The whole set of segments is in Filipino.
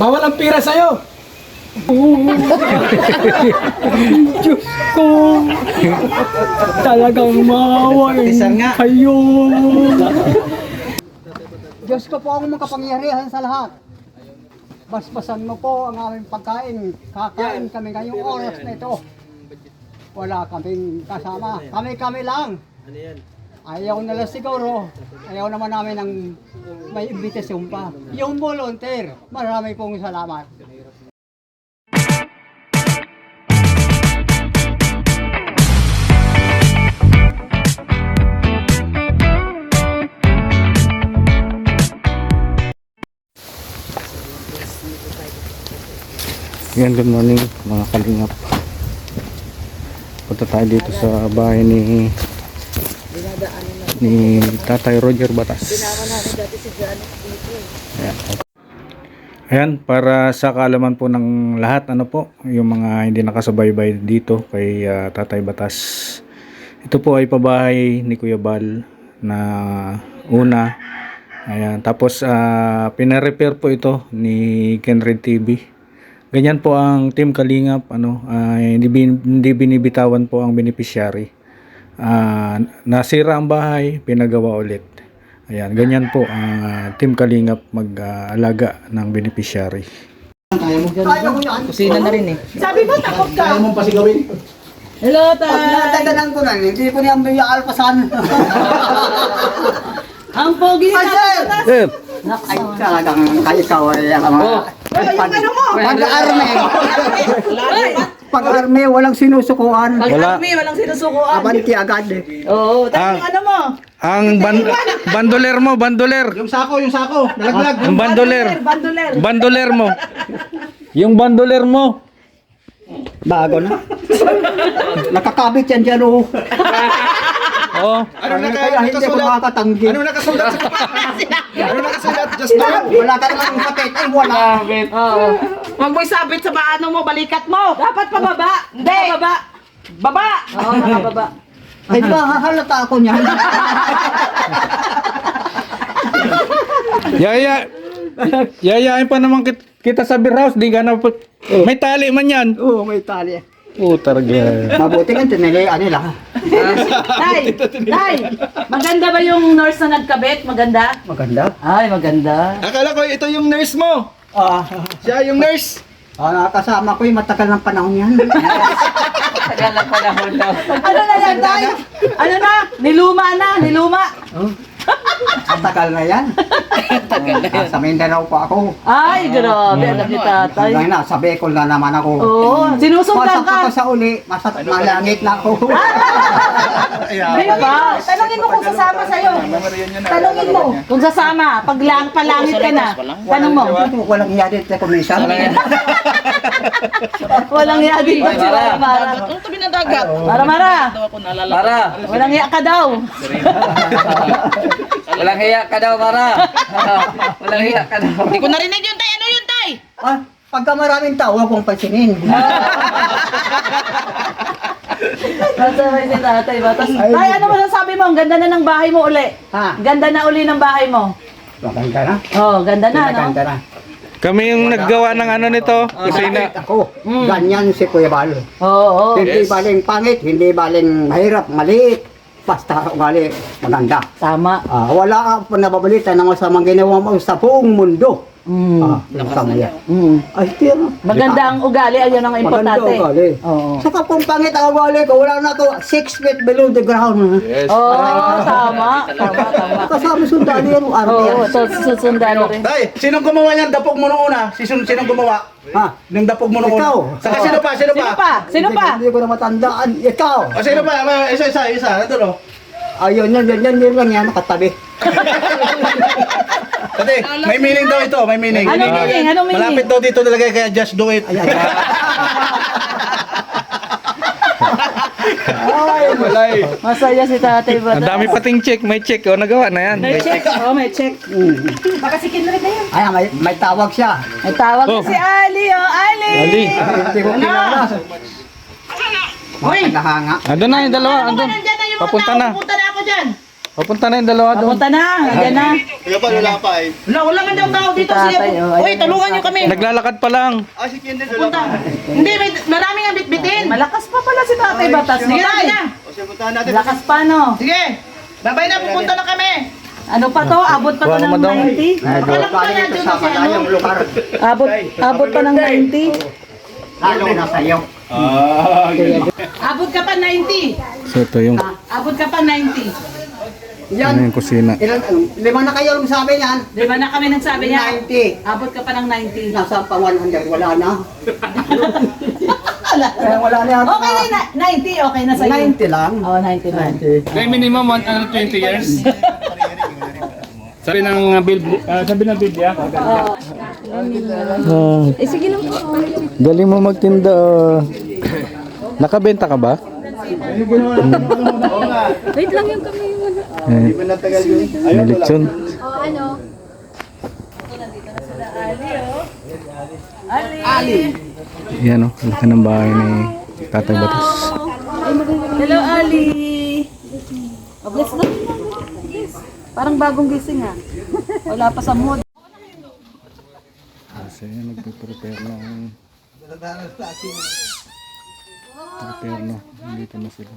Bawal ang pira sa'yo. Diyos ko. Talagang maawain kayo. Diyos ko po ang makapangyarihan sa lahat. Basbasan mo po ang aming pagkain. Kakain kami ngayong oras na ito. Wala kaming kasama. Kami lang. Ayaw nila siguro. Ayaw naman namin ng may imbitasyon pa. Yung volunteer. Marami pong salamat. Yan, good morning mga kalingap. Punta tayo dito sa bahay ni Tatay Roger Batas. Ayan. Ayan, para sa kaalaman po ng lahat, ano po, yung mga hindi nakasubaybay dito kay Tatay Batas. Ito po ay pabahay ni Kuya Bal na una. Ayan, tapos pina-repair po ito ni Kenred TV. Ganyan po ang Team Kalingap, hindi binibitawan po ang beneficiary. Nasira ang bahay, pinagawa ulit. Ayan, ganyan po ang Team Kalingap mag-alaga ng beneficiary. Kusina na rin eh. Sabi mo, takot ka. Kaya mong pasigawin. Hello, Pag tay. natagalan ko na, hindi ko niya may alpasan. Ang pogi Ay, na. sir! Ay, talagang ikaw ay pag-arme, walang sinusukuan. Pag-army, walang sinusukuan. Abanti agad eh. Oo, tayo yung ano mo. Ang bandoler mo, bandoler. Yung sako, nalaglag. Ang bandoler. Bandoler. Bandoler mo. Yung bandoler mo. Bago na. Nakakabit yan dyan oh. Oh. Ano Kaya hindi ko makakatanggi. Ano nakasulat sa Ano nakasulat? Just do it. Wala ka namang kapit. Ay, wala. Oo. Huwag mo'y sabit sa ano mo, balikat mo. Dapat pababa. Hindi. Pababa. Baba. Oo, nakababa. Ay, di ba hahalata ako niyan? Yayain pa naman kita sa beer house, di ka na may tali man yan. Oo, may tali. Targa. Mabuti nga, tinilian nila. Tay, maganda ba yung nurse na nagkabit? Maganda? Maganda. Ay, maganda. Akala ko ito yung nurse mo. Ah, Siya yung nurse. nakasama ko yung matagal ng panahon yan. Tagal ng panahon daw. Ano na yan, Tay? Ano na? Niluma na, niluma. Matagal na yan. Sa Mindanao pa ako. Ay, grabe. Alam ni tatay. Hanggang na, sa Bicol na naman ako. Oo, sinusundan Pasok ka. ako sa uli, malangit na ako. Di ba? Tanungin mo kung sasama sa'yo. Tanungin mo. Kung sasama, pag palangit ka na. Tanong mo. Walang iya dito sa komisyon. Walang iya din ba si Mara? Ano tabi ng dagat? Mara. Daw ako naalala. Mara, Walang iya ka daw. walang hiya ka daw, Mara. Walang hiya ka daw. Hindi ko narinig yun, tay. Ano yun, tay? Ah, pagka maraming tao, huwag kong pansinin. Masabay si tatay ba? Tay, ano masasabi mo? Ang ganda na ng bahay mo uli. Ha? Ganda na uli ng bahay mo. Maganda na. Oh, ganda na, no? Maganda na. Kami yung naggawa ng ano nito, kusina. Ako, ganyan si Kuya Bal. Oo, oo. Hindi baling pangit, hindi baling mahirap, maliit. Basta ugali, maganda. Tama. Wala ka nababalita ng masamang ginawa mo sa buong mundo. Sama yan. Ay, tira. Maganda ang ugali, ayun ang importante. Maganda ugali. Oo. Saka kung pangit ang ugali ko, wala na to 6 feet below the ground. Oo, tama. Tama. Kasama sundali yan, araw yan. Oo, susundalo rin. Tay, sinong gumawa niyan? Dapog mo nung una. Sinong gumawa? Ha? Nung dapog mo nung una. Ikaw. Saka sino pa? Sino pa? Sino pa? Hindi ko na matandaan. Ikaw. O sino pa? Isa. Nandun o. Ayun, yan lang yan, nakatabi. Kasi may meaning daw ito. May meaning. Anong meaning? Anong meaning? Malapit daw dito talaga kaya just do it. Ayan. Walay. Masaya si tatay ba? Ang dami pating check, may check. O, nagawa na yan. May check. Oo, may check. Baka si Kinry na yun. Ay, may tawag siya. May tawag Oh. na si Ali, oh, Ali! Ali. Hindi ko kilala. Uy! Nahanga. Andun na yung dalawa, andun. Nandyan na yung mga Papunta tao. na. Pupunta na ako dyan. Papunta na yung dalawa doon. Punta na, andyan na. Kaya pa, wala pa eh. Wala nga daw tao dito. Sige, Tatay, oh, uy, ayan. tulungan niyo kami. Naglalakad pa lang. Ah, si Kendall, wala pa. Hindi, marami nga bitbitin. Malakas pa pala si Tatay Batas. Sige na, Tay. sige na. O, sige, puntahan natin. Lakas pa, no? Sige. Babay na, pupunta na kami. Ano pa to? Abot pa to Baka ng madam. 90? Alam ko na dito si ano. Abot pa ng 90? Lalo na sa'yo. Abot ka pa 90. So ito yung, Abot ka pa 90. Yan. yung kusina. Ilan, 5 na kayo sabi niyan. Di ba na kami nagsabi niya? 90. Abot ka pa ng 90. Nasa pa 100, wala na. Wala na yan. Okay na, 90. Okay na sa'yo. 90 lang. Oh, 90 lang. Kaya minimum 20 years. Sabi ng Biblia. Sige lang po. Galing mo magtinda. Nakabenta ka ba? Wait lang yung kami yung ano. Eh, Hindi tagal yun. may lechon. Ano? Yan o, laki ng bahay ni Tatay Batas. Hello, Ali. Oh, bless na. Parang bagong gising ah. Wala pa sa mood. Kasi nagpe-prepare ng prepare na. Dito na sila.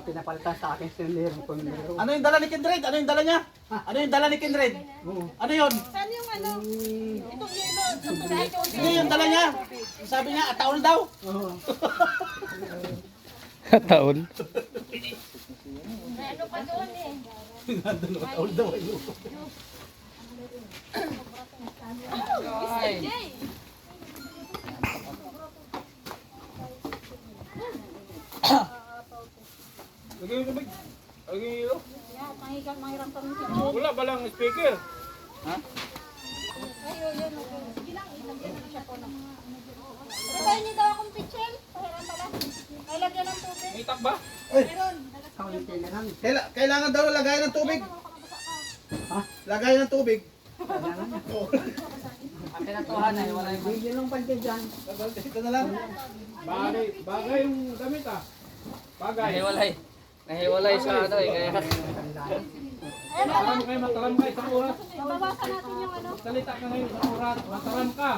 Pinapalitan sa akin si Nero. Ano yung dala ni Kindred? Ano yung dala niya? Ano yung dala ni Kindred? Ano yun? Saan yung ano? Itong yelo. Ano yung dala niya? Sabi niya, ataol daw. Taon. Ano pa doon eh? Wala ba lang speaker? Kaya niyo daw akong pitchel? Pahiram pala. Ay, lagyan ng tubig. May itak ba? Kailangan daw lagay ng tubig. Lagay ng tubig. Yun ang panty dyan. Ito na lang. Bagay yung damit ah. Bagay. Nahiwalay sa ano eh. Kaya Mataram kayo isang oras. Babawasan natin yung ano. Salita ka ngayon isang oras. Mataram ka.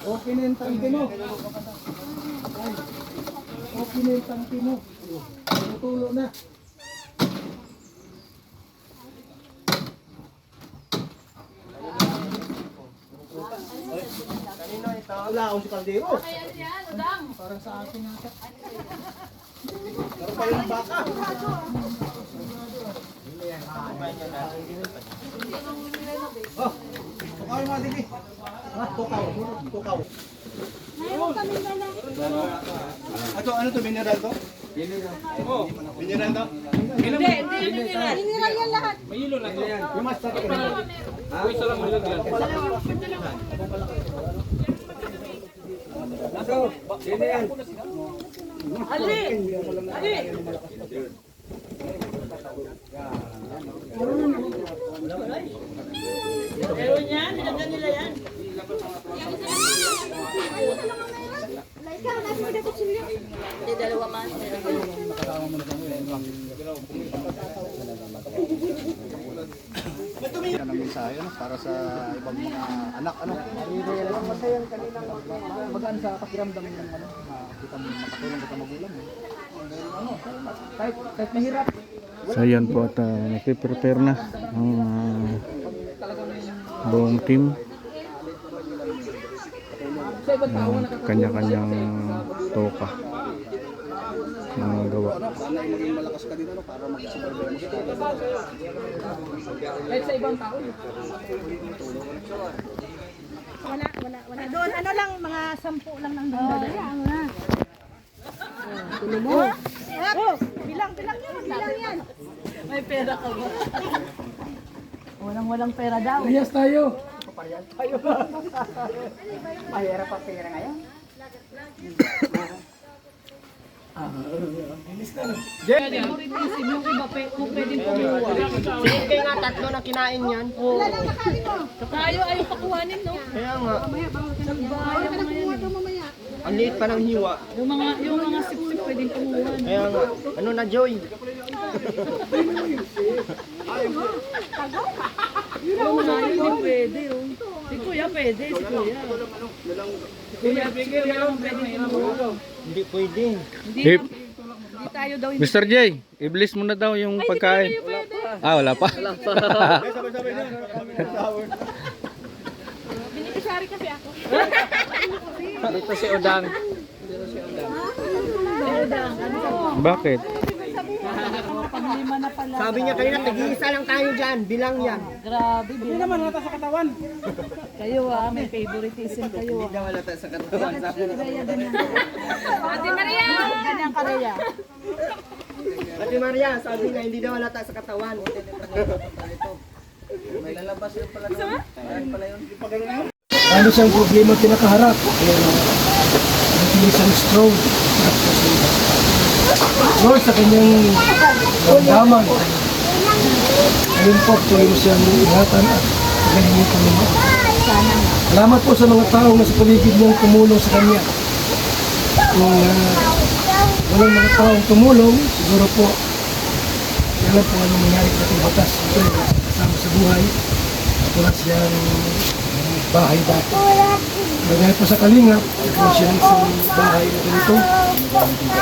Okay na yung tangke mo. Okay na yung tangke mo. Tutulo na. Wala ako si Caldero. Tukaw yung mga digi. Tukaw. Mayroon kami dala. Ano to, mineral to? Mineral to? Mineral yan lahat. May hilo na to. Yung master ko. Uy, isa lang malagyan. Ikaw, nasa mo na kutsilyo. Yan ang mensahe para sa ibang mga anak. Magaan sa pakiramdam ng ano, kita mo makatulong kita magulang. Kahit mahirap. So yan po at nagpe-prepare na ang buong team. Kanya-kanyang toka na gawa. Sana ay maging malakas ka din para mag-survive mo sa Kahit sa ibang tao. Wala. Doon, ano lang, mga 10 lang nang doon. Ano na. Tulo mo. Bilang yan. May pera ka ba? Walang pera daw. Yes tayo. Mahirap pa pera ngayon. Kaya nga, tatlo na kinain yan. Wala nang nakain mo. Tayo ayaw pakuhanin, no? Kaya nga, Mamaya, bawal ka nang bawal ka nang kumuha to mamaya. ang liit pa ng hiwa. Yung mga sip-sip pwedeng kumuha. Kaya nga, ano na Joy? Oo, hindi pwede, oh. Si Kuya pwede, si Kuya. Si Kuya pwede kumuha. Hindi pwede. Hindi tayo daw Mr. J, i-bless mo na daw yung pagkain. Ah, wala pa. Beneficiary kasi ako. Dito si Odang. Bakit? Panglima na pala. Sabi niya kanina, tag-iisa lang tayo dyan, bilang yan. Grabe, hindi naman nata sa katawan. Kayo may favoritism kayo Hindi daw halata sa katawan. Sabi na. Ate Maria! Ganyan ka Rhea. Ate Maria, sabi niya, hindi daw halata sa katawan. May lalabas yun pala. Ayan pala yun. Ano siyang problema pinakaharap? Isang stroke. Lord, sa kanyang damdaman. Ayun po, tuloy mo siyang ingatan at galingan ko naman. Salamat po sa mga tao na sa paligid mong tumulong sa kanya. Kung walang mga taong tumulong, siguro po, yan po anong mangyari sa ating batas. Ito kasama sa buhay. Wala siyang bahay dati. Dahil po sa Kalinga, po siya ng isang bahay na ganito.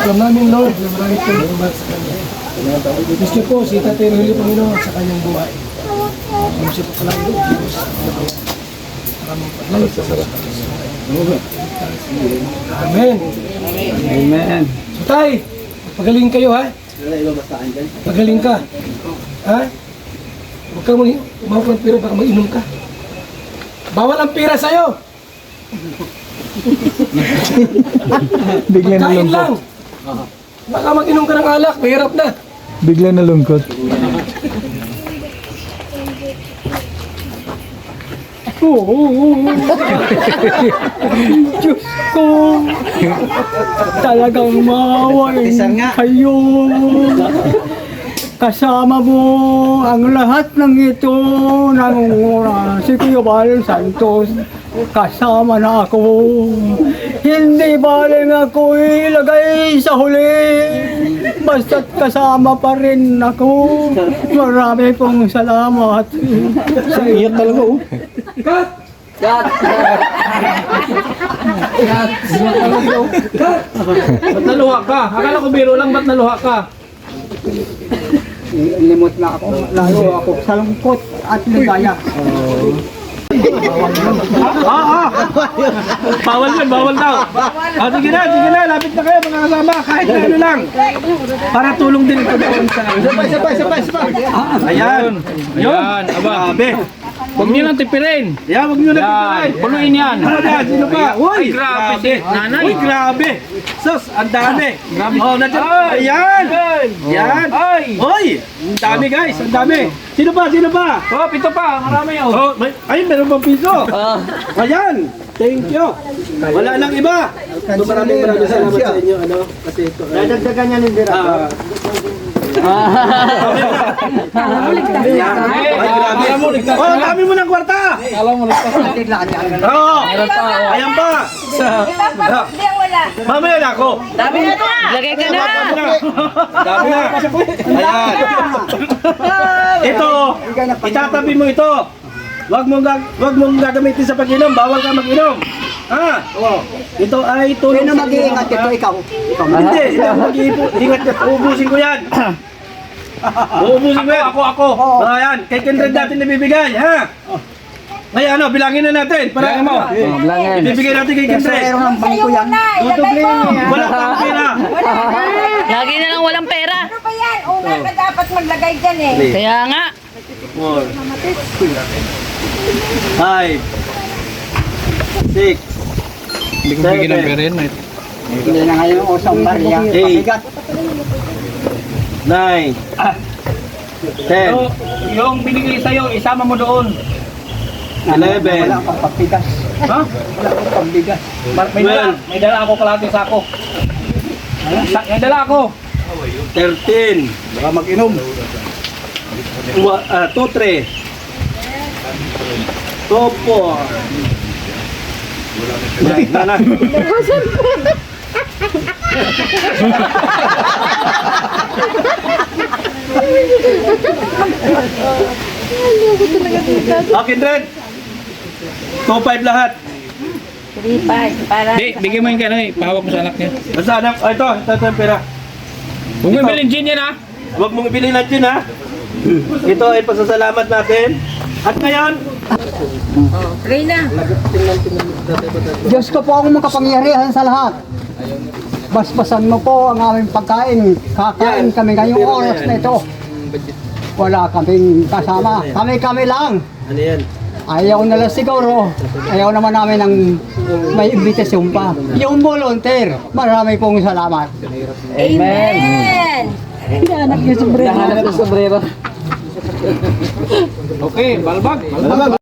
Alam namin, Lord, na marami po naman sa kanya. Gusto po si Tatay Rogelio Panginoon sa kanyang buhay. Kung siya po pala ilo, Diyos. Maraming paglalit sa sarap. Amen. Amen. So Tay, pagaling kayo ha? Pagaling ka. Ha? Huwag kang umawag ng pera, baka mag-inom ka. Bawal ang pera sa'yo. Bigla na Kain lungkot. lang. Baka mag-inom ka ng alak, mahirap na. Bigla na lungkot. Diyos ko, talagang maawain kayo. Kasama mo ang lahat ng ito, nangunguna si Kuya Bal Santos. Kasama na ako. Hindi baling ako ilagay sa huli. Basta't kasama pa rin ako. Marami pong salamat. Sa iyo talaga, oh. Cut! Ba't naluha ka? Akala ko biro lang, ba't naluha ka? Limot na ako, lalo ako sa lungkot at ligaya. Bawal yun, bawal daw. Sige na, lapit na kayo mga kasama, kahit na ano lang. Para tulong din ito doon sa... Sabay. Ayan. Ayan, grabe. Huwag nyo nang tipirin. Yan, huwag nyo nang tipirin. Puluin yan. Sino pa? Uy, grabe. Nanay. Uy, grabe. Sus, ang dami. Oh, nandiyan. Ayan. Yan. Uy, ang dami guys, ang dami. Sino pa? Oh, pito pa. Marami yun. Oh, ay, meron bang piso? Ayan. Thank you. Wala nang iba. Maraming salamat sa inyo. Kasi ito. Dadagdagan niya ng dira. Ay, grabe. Oh, ang dami mo ng kwarta. Oo. Ayan pa. Mamaya na ako. Dami na to! Lagay ka na! Dami na. Ayan. Ito, itatabi mo ito. Wag mong gagamitin sa pag-inom. Bawal ka mag-inom. Ha? Ito ay tulong Sino mag-iingat ito, ikaw? Hindi, mag-iingat ka. Uubusin ko yan. Uubusin ko yan. Ako. Ayan, kay Kindred natin nabibigay, ha? Ngayon, bilangin na natin. Para mo. Ibibigay natin kay Kindred. Ang bangko yan. Wala kang pera. Lagi na lang walang pera. Ano ba yan? Una ka dapat maglagay dyan eh. Kaya nga. 4 5 6 Hindi ko bigyan ng pera yan. Hindi na ngayon ang usang barya. Pabigat. 9 10 yung binigay sa'yo, isama mo doon. 11 Wala kang pagbigas. Ha? Wala kang pagbigas. May dala ako kalahati sa ako. Yung dala ko. 13. Baka mag-inom. 2, 3. 2, 4. Na. Akin rin. 2-5 lahat. 3-5 para. Di, bigyan mo yung gano'n, pahawak mo sa anak niya. Basta anak, ito yung pera. Huwag mo bilhin gin yan ha. Huwag mong ibili ng gin ha. Ito ay pasasalamat natin. At ngayon, Pray na. Diyos ko po ang makapangyarihan sa lahat. Basbasan mo po ang aming pagkain. Kakain kami ngayong oras na ito. Wala kaming kasama. Kami lang. ano yan? Ayaw na lang siguro. Ayaw naman namin ng may imbitasyon pa. Yung volunteer, marami pong salamat. Amen. Nahanap yung sombrero. Okay, balbag.